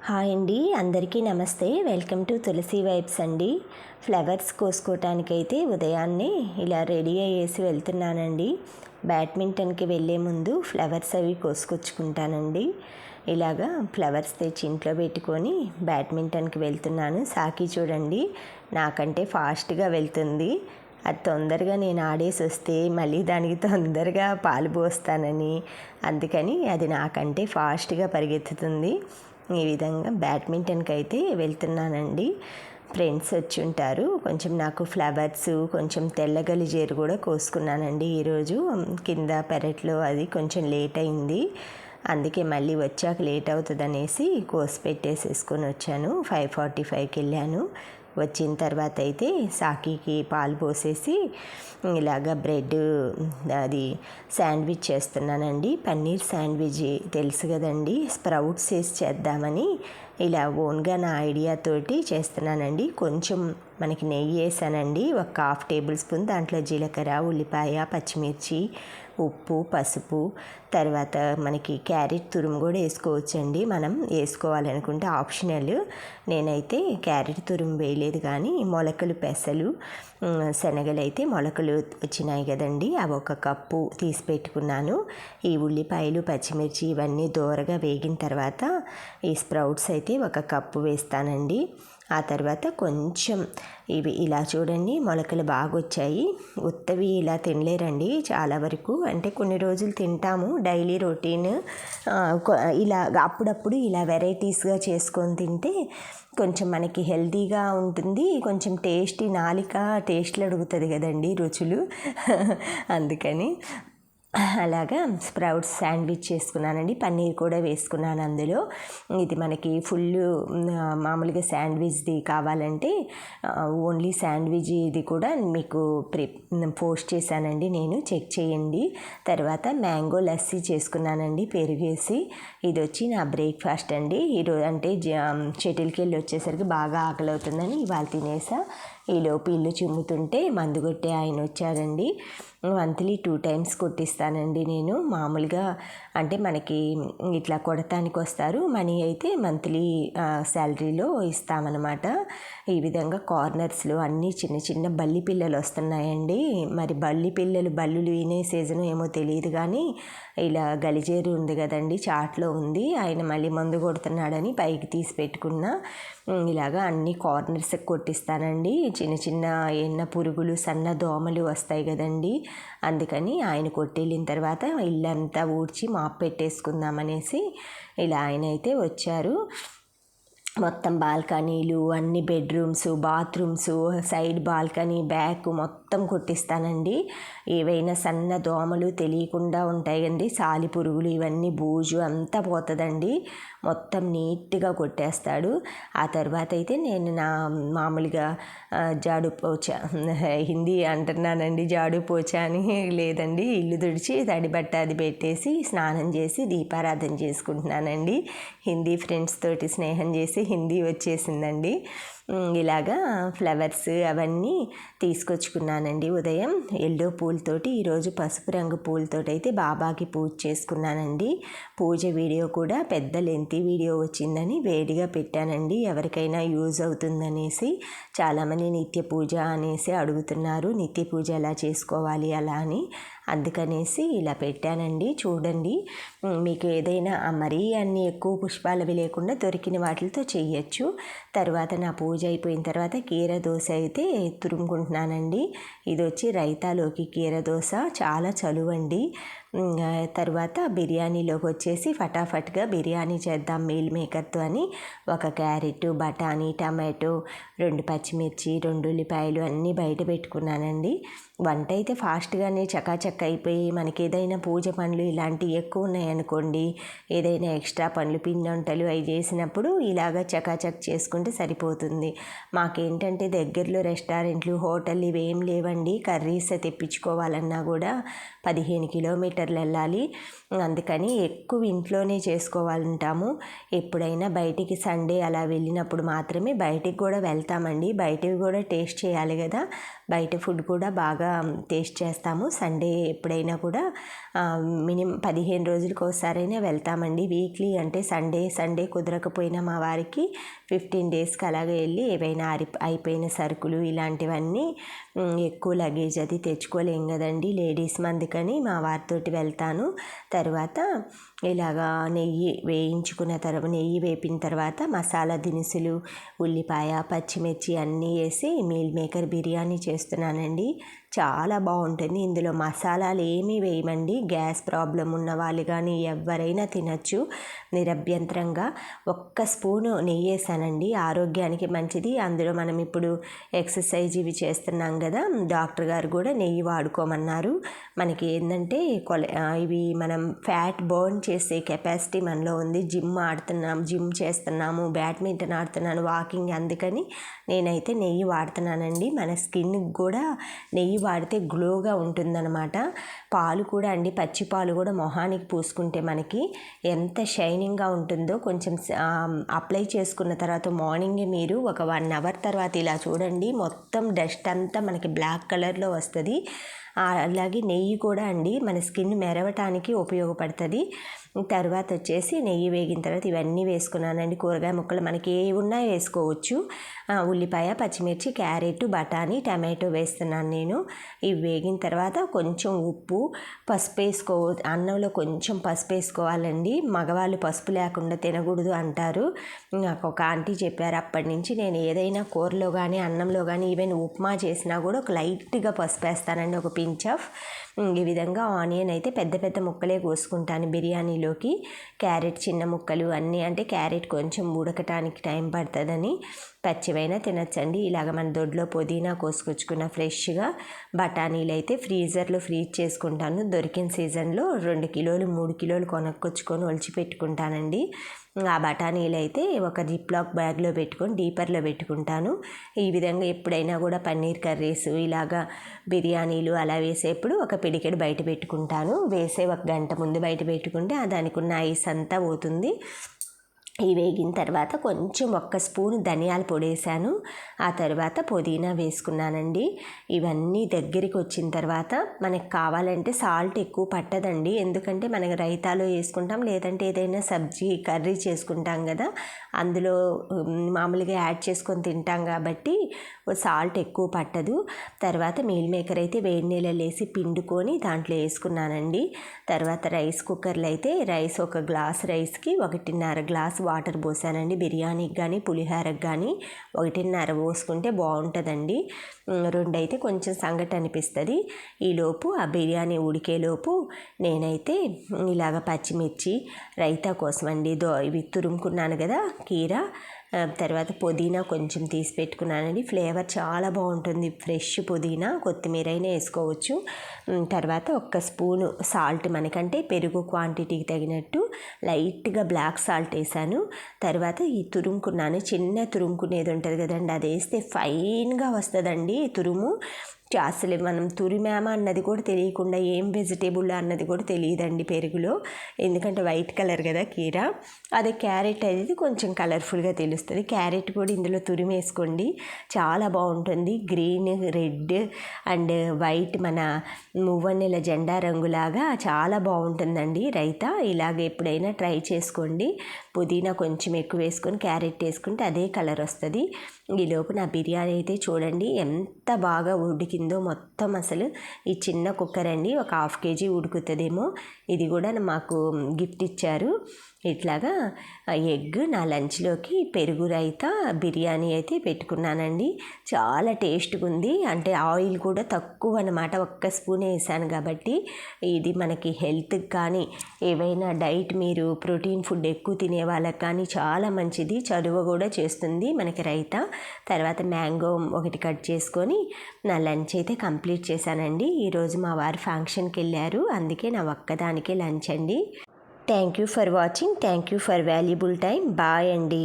Hi అండి, అందరికీ నమస్తే. వెల్కమ్ టు తులసి వైబ్స్ అండి. ఫ్లవర్స్ కోసుకోవటానికైతే ఉదయాన్నే ఇలా రెడీ అయ్యేసి వెళ్తున్నానండి. బ్యాడ్మింటన్కి వెళ్ళే ముందు ఫ్లవర్స్ అవి కోసుకొచ్చుకుంటానండి. ఇలాగా ఫ్లవర్స్ తెచ్చి ఇంట్లో పెట్టుకొని బ్యాడ్మింటన్కి వెళ్తున్నాను. సాకి చూడండి నాకంటే ఫాస్ట్గా వెళ్తుంది. అది తొందరగా నేను ఆడేసి వస్తే మళ్ళీ దానికి తొందరగా పాలు పోస్తానని, అందుకని అది నాకంటే ఫాస్ట్గా పరిగెత్తుతుంది. ఈ విధంగా బ్యాడ్మింటన్కి అయితే వెళ్తున్నానండి. ఫ్రెండ్స్ వచ్చి ఉంటారు. కొంచెం నాకు ఫ్లవర్స్, కొంచెం తెల్ల గలిజేరు కూడా కోసుకున్నానండి ఈరోజు. కింద పెరట్లో అది కొంచెం లేట్ అయింది, అందుకే మళ్ళీ వచ్చాక లేట్ అవుతుంది అనేసి కోసి పెట్టేసేసుకొని వచ్చాను. 5:45కి వెళ్ళాను. వచ్చిన తర్వాత అయితే సాకికి పాలు పోసేసి ఇలాగ బ్రెడ్ అది శాండ్విచ్ చేస్తున్నానండి. పన్నీర్ శాండ్విచ్ తెలుసు కదండి, స్ప్రౌట్స్ వేసి చేద్దామని ఇలా ఓన్గా నా ఐడియాతోటి చేస్తున్నానండి. కొంచెం మనకి నెయ్యి వేసానండి, ఒక 1/2 టేబుల్ స్పూన్. దాంట్లో జీలకర్ర, ఉల్లిపాయ, పచ్చిమిర్చి, ఉప్పు, పసుపు, తర్వాత మనకి క్యారెట్ తురుము కూడా వేసుకోవచ్చండి. మనం వేసుకోవాలనుకుంటే ఆప్షనల్. నేనైతే క్యారెట్ తురుము వేయలేదు, కానీ మొలకలు, పెసలు, శనగలు అయితే మొలకలు వచ్చినాయి కదండి, అవి 1 కప్పు తీసి పెట్టుకున్నాను. ఈ ఉల్లిపాయలు, పచ్చిమిర్చి ఇవన్నీ దోరగా వేగిన తర్వాత ఈ స్ప్రౌట్స్ అయితే 1 కప్పు వేస్తానండి. ఆ తర్వాత కొంచెం ఇవి ఇలా చూడండి మొలకలు బాగా వచ్చాయి. ఉత్తవి ఇలా తినలేరండి చాలా వరకు, అంటే కొన్ని రోజులు తింటాము డైలీ రొటీన్. ఇలా అప్పుడప్పుడు ఇలా వెరైటీస్గా చేసుకొని తింటే కొంచెం మనకి హెల్తీగా ఉంటుంది. కొంచెం టేస్టీ, నాలిక టేస్ట్లు అడుగుతుంది కదండి, రుచులు. అందుకని అలాగా స్ప్రౌట్స్ శాండ్విచ్ చేసుకున్నానండి. పన్నీర్ కూడా వేసుకున్నాను అందులో. ఇది మనకి ఫుల్ మామూలుగా శాండ్విచ్ది కావాలంటే ఓన్లీ శాండ్విచ్ ఇది కూడా మీకు పోస్ట్ చేశానండి నేను, చెక్ చేయండి. తర్వాత మ్యాంగో లస్సీ చేసుకున్నానండి పెరుగేసి. ఇది వచ్చి నా బ్రేక్ఫాస్ట్ అండి ఈరోజు. అంటే షటిల్కి వెళ్ళి వచ్చేసరికి బాగా ఆకలి అవుతుందని ఇవాళ తినేసా. ఈలోపు ఇల్లు చిమ్ముతుంటే మందు కొట్టే ఆయన వచ్చారండి. మంత్లీ 2 times కొట్టిస్తానండి నేను. మామూలుగా అంటే మనకి ఇట్లా కొడతానికి వస్తారు, మనీ అయితే మంత్లీ శాలరీలో ఇస్తామన్నమాట. ఈ విధంగా కార్నర్స్లో అన్నీ చిన్న చిన్న బల్లి పిల్లలు వస్తున్నాయండి. మరి బల్లి పిల్లలు, బల్లులు వినే సీజన్ ఏమో తెలియదు, కానీ ఇలా గలిజేరు ఉంది కదండి, చాట్లో ఉంది. ఆయన మళ్ళీ మందు కొడుతున్నాడని పైకి తీసి పెట్టుకున్నా. ఇలాగా అన్ని కార్నర్స్ కొట్టిస్తానండి. చిన్న చిన్న ఎన్న పురుగులు, సన్న దోమలు వస్తాయి కదండి, అందుకని ఆయన కొట్టెళ్ళిన తర్వాత ఇల్లంతా ఊడ్చి మాప్ పెట్టేసుకుందామనేసి ఇలా ఆయన అయితే వచ్చారు. మొత్తం బాల్కనీలు, అన్ని bedrooms, bathrooms, side balcony, back మొత్తం కొట్టిస్తానండి. ఏవైనా సన్న దోమలు తెలియకుండా ఉంటాయి కండి, సాలి పురుగులు, ఇవన్నీ బూజు అంతా పోతుందండి. మొత్తం నీట్గా కొట్టేస్తాడు. ఆ తర్వాత అయితే నేను నా మామూలుగా జాడు పోచా, హిందీ అంటున్నానండి, జాడు పోచా అని లేదండి, ఇల్లు తుడిచి తడి బట్ట అది పెట్టేసి స్నానం చేసి దీపారాధన చేసుకుంటున్నానండి. హిందీ ఫ్రెండ్స్ తోటి స్నేహం చేసి హిందీ వచ్చేసిందండి. ఇలాగా ఫ్లవర్స్ అవన్నీ తీసుకొచ్చుకున్నానండి ఉదయం. ఎల్లో పూలతోటి, ఈరోజు పసుపు రంగు పూలతోటి అయితే బాబాకి పూజ చేసుకున్నానండి. పూజ వీడియో కూడా పెద్ద లెంతీ వీడియో వచ్చిందని వేడిగా పెట్టానండి, ఎవరికైనా యూజ్ అవుతుందనేసి. చాలామంది నిత్య పూజ అనేసి అడుగుతున్నారు, నిత్య పూజ ఎలా చేసుకోవాలి అలా అని, అందుకనేసి ఇలా పెట్టానండి. చూడండి, మీకు ఏదైనా మరీ అన్ని ఎక్కువ పుష్పాలవి లేకుండా దొరికిన వాటితో చెయ్యొచ్చు. తర్వాత నా పూజ అయిపోయిన తర్వాత కీర దోశ అయితే తురుముకుంటున్నానండి. ఇది వచ్చి రైతాలోకి కీర దోశ, చాలా చలువండి. తర్వాత బిర్యానీలోకి వచ్చేసి ఫటాఫట్గా బిర్యానీ చేద్దాం మీల్ మేకర్తో అని 1 క్యారెట్, బఠానీ, టమాటో, 2 పచ్చిమిర్చి, 2 ఉల్లిపాయలు అన్నీ బయట పెట్టుకున్నానండి. వంట అయితే ఫాస్ట్గానే చకాచక్ అయిపోయి, మనకి ఏదైనా పూజ పనులు ఇలాంటివి ఎక్కువ ఉన్నాయనుకోండి, ఏదైనా ఎక్స్ట్రా పనులు, పిండి వంటలు అవి చేసినప్పుడు ఇలాగ చకాచక్ చేసుకుంటే సరిపోతుంది. మాకేంటంటే దగ్గరలో రెస్టారెంట్లు, హోటళ్ళు ఇవేం లేవండి. కర్రీస్ తెప్పించుకోవాలన్నా కూడా 15 కిలోమీటర్లు వెళ్ళాలి. అందుకని ఎక్కువ ఇంట్లోనే చేసుకోవాలంటాము. ఎప్పుడైనా బయటికి సండే అలా వెళ్ళినప్పుడు మాత్రమే బయటికి కూడా వెళ్తామండి. బయటవి కూడా టేస్ట్ చేయాలి కదా, బయట ఫుడ్ కూడా బాగా బాగా టేస్ట్ చేస్తాము. సండే ఎప్పుడైనా కూడా మినిమం 15 రోజులకు ఒకసారైనా వెళ్తామండి. వీక్లీ అంటే సండే కుదరకపోయినా మా వారికి 15 డేస్కి అలాగే వెళ్ళి ఏవైనా అయిపోయిన సరుకులు ఇలాంటివన్నీ ఎక్కువ లగేజ్ అది తెచ్చుకోలేం కదండి లేడీస్ అందుకని మా వారితోటి వెళ్తాను. తర్వాత ఇలాగా నెయ్యి వేపిన తర్వాత మసాలా దినుసులు, ఉల్లిపాయ, పచ్చిమిర్చి అన్నీ వేసి మీల్ మేకర్ బిర్యానీ చేస్తున్నానండి. చాలా బాగుంటుంది. ఇందులో మసాలాలు ఏమీ వేయమండి. గ్యాస్ ప్రాబ్లం ఉన్న వాళ్ళు కానీ ఎవరైనా తినచ్చు నిరభ్యంతరంగా. ఒక్క స్పూను నెయ్యి వేసానండి, ఆరోగ్యానికి మంచిది. అందులో మనం ఇప్పుడు ఎక్సర్సైజ్ ఇవి చేస్తున్నాం కదా, డాక్టర్ గారు కూడా నెయ్యి వాడుకోమన్నారు. మనకి ఏంటంటే ఇవి మనం ఫ్యాట్ బర్న్ చేసే కెపాసిటీ మనలో ఉంది. జిమ్ చేస్తున్నాము, బ్యాడ్మింటన్ ఆడుతున్నాను, వాకింగ్, అందుకని నేనైతే నెయ్యి వాడుతున్నానండి. మన స్కిన్కి కూడా నెయ్యి వాడితే గ్లోగా ఉంటుందన్నమాట. పాలు కూడా అండి, పచ్చి పాలు కూడా మొహానికి పూసుకుంటే మనకి ఎంత షైనింగ్గా ఉంటుందో. కొంచెం అప్లై చేసుకున్న తర్వాత మార్నింగే మీరు ఒక 1 అవర్ తర్వాత ఇలా చూడండి, మొత్తం డస్ట్ అంతా మనకి బ్లాక్ కలర్లో వస్తుంది. అలాగే నెయ్యి కూడా అండి మన స్కిన్ మెరవటానికి ఉపయోగపడుతుంది. తర్వాత వచ్చేసి నెయ్యి వేగిన తర్వాత ఇవన్నీ వేసుకున్నానండి. కూరగాయ ముక్కలు మనకి ఏ ఉన్నా వేసుకోవచ్చు. ఉల్లిపాయ, పచ్చిమిర్చి, క్యారెట్, బఠానీ, టమాటో వేస్తున్నాను నేను. ఇవి వేగిన తర్వాత కొంచెం ఉప్పు, పసుపు అన్నంలో కొంచెం పసుపు వేసుకోవాలండి. మగవాళ్ళు పసుపు లేకుండా తినకూడదు అంటారు. నాకు ఒక ఆంటీ చెప్పారు. అప్పటి నుంచి నేను ఏదైనా కూరలో కానీ అన్నంలో కానీ ఈవెన్ ఉప్మా చేసినా కూడా ఒక లైట్గా పసుపు వేస్తానండి, ఒక పించ్ ఆఫ్. ఈ విధంగా ఆనియన్ అయితే పెద్ద పెద్ద ముక్కలే కోసుకుంటాను బిర్యానీలోకి. క్యారెట్ చిన్న ముక్కలు అన్నీ, అంటే క్యారెట్ కొంచెం ఉడకటానికి టైం పడుతుందని పచ్చివైనా తినచ్చండి. ఇలాగ మన దొడ్లో పుదీనా కోసుకొచ్చుకున్న ఫ్రెష్గా బఠానీలు అయితే ఫ్రీజర్లో ఫ్రీజ్ చేసుకుంటాను. దొరికిన సీజన్లో 2 కిలోలు 3 కిలోలు కొనుక్కొచ్చుకొని ఒలిచి పెట్టుకుంటానండి. ఆ బఠానీలు అయితే ఒక జిప్లాక్ బ్యాగ్లో పెట్టుకొని డీపర్లో పెట్టుకుంటాను. ఈ విధంగా ఎప్పుడైనా కూడా పన్నీర్ కర్రీస్ ఇలాగా బిర్యానీలు అలా వేసేప్పుడు ఒక పిడికెడు బయట పెట్టుకుంటాను. వేసే 1 గంట ముందు బయట పెట్టుకుంటే దానికి ఉన్న ఐస్ అంతా పోతుంది. ఈ వేగిన తర్వాత కొంచెం 1 స్పూన్ ధనియాల పొడి వేసాను. ఆ తర్వాత పుదీనా వేసుకున్నానండి. ఇవన్నీ దగ్గరికి వచ్చిన తర్వాత మనకు కావాలంటే సాల్ట్ ఎక్కువ పట్టదండి, ఎందుకంటే మనకి రైతాలో వేసుకుంటాం, లేదంటే ఏదైనా సబ్జీ కర్రీ చేసుకుంటాం కదా, అందులో మామూలుగా యాడ్ చేసుకొని తింటాం కాబట్టి సాల్ట్ ఎక్కువ పట్టదు. తర్వాత మీల్ మేకర్ అయితే వేడి నీళ్ళలో వేసి పిండుకొని దాంట్లో వేసుకున్నానండి. తర్వాత రైస్ కుక్కర్లో అయితే రైస్ 1 గ్లాస్ రైస్కి 1.5 గ్లాస్ వాటర్ పోసానండి. బిర్యానీకి కానీ పులిహోరకు కానీ 1.5 పోసుకుంటే బాగుంటుందండి. 2 అయితే కొంచెం సంగటి అనిపిస్తుంది. ఈలోపు ఆ బిర్యానీ ఉడికేలోపు నేనైతే ఇలాగ పచ్చిమిర్చి రైతా కోసం అండి ఇవి తురుముకున్నాను కదా కీరా, తర్వాత పుదీనా కొంచెం తీసి పెట్టుకున్నానండి. ఫ్లేవర్ చాలా బాగుంటుంది. ఫ్రెష్ పుదీనా, కొత్తిమీర అయినా వేసుకోవచ్చు. తర్వాత 1 స్పూను సాల్ట్, మనకంటే పెరుగు క్వాంటిటీకి తగినట్టు లైట్గా బ్లాక్ సాల్ట్ వేసాను. తర్వాత ఈ తురుముకున్నాను, చిన్న తురుముకునేది ఉంటుంది కదండి, అది వేస్తే ఫైన్గా వస్తుందండి తురుము. అసలు మనం తురిమామా అన్నది కూడా తెలియకుండా ఏం వెజిటేబుల్ అన్నది కూడా తెలియదండి పెరుగులో, ఎందుకంటే వైట్ కలర్ కదా కీరా. అదే క్యారెట్ అనేది కొంచెం కలర్ఫుల్గా తెలుస్తుంది. క్యారెట్ కూడా ఇందులో తురిమేసుకోండి, చాలా బాగుంటుంది. గ్రీన్, రెడ్ అండ్ వైట్ మన మువ్వన్నెల జెండా రంగులాగా చాలా బాగుంటుందండి రైతా. ఇలాగ ఎప్పుడైనా ట్రై చేసుకోండి. పుదీనా కొంచెం ఎక్కువ వేసుకొని క్యారెట్ వేసుకుంటే అదే కలర్ వస్తుంది. ఈలోపు నా బిర్యానీ అయితే చూడండి ఎంత బాగా ఉడికిందో మొత్తం. అసలు ఈ చిన్న కుక్కర్ అండి, ఒక 1/2 kg ఉడుకుతుందేమో. ఇది కూడా మాకు గిఫ్ట్ ఇచ్చారు. ఇట్లాగా ఎగ్ నా లంచ్లోకి పెరుగు రైతా బిర్యానీ అయితే పెట్టుకున్నానండి. చాలా టేస్ట్గా ఉంది. అంటే ఆయిల్ కూడా తక్కువ అన్నమాట, 1 స్పూనే వేసాను కాబట్టి. ఇది మనకి హెల్త్కి కానీ ఏవైనా డైట్ మీరు ప్రోటీన్ ఫుడ్ ఎక్కువ తినే వాళ్ళకి కానీ చాలా మంచిది. చలువ కూడా చేస్తుంది మనకి రైతా. తర్వాత మ్యాంగో ఒకటి కట్ చేసుకొని నా లంచ్ అయితే కంప్లీట్ చేశానండి. ఈరోజు మా వారు ఫంక్షన్కి వెళ్ళారు, అందుకే నా ఒక్కదానికే లంచ్ అండి. Thank you for watching. Thank you for valuable time. Bye అండి.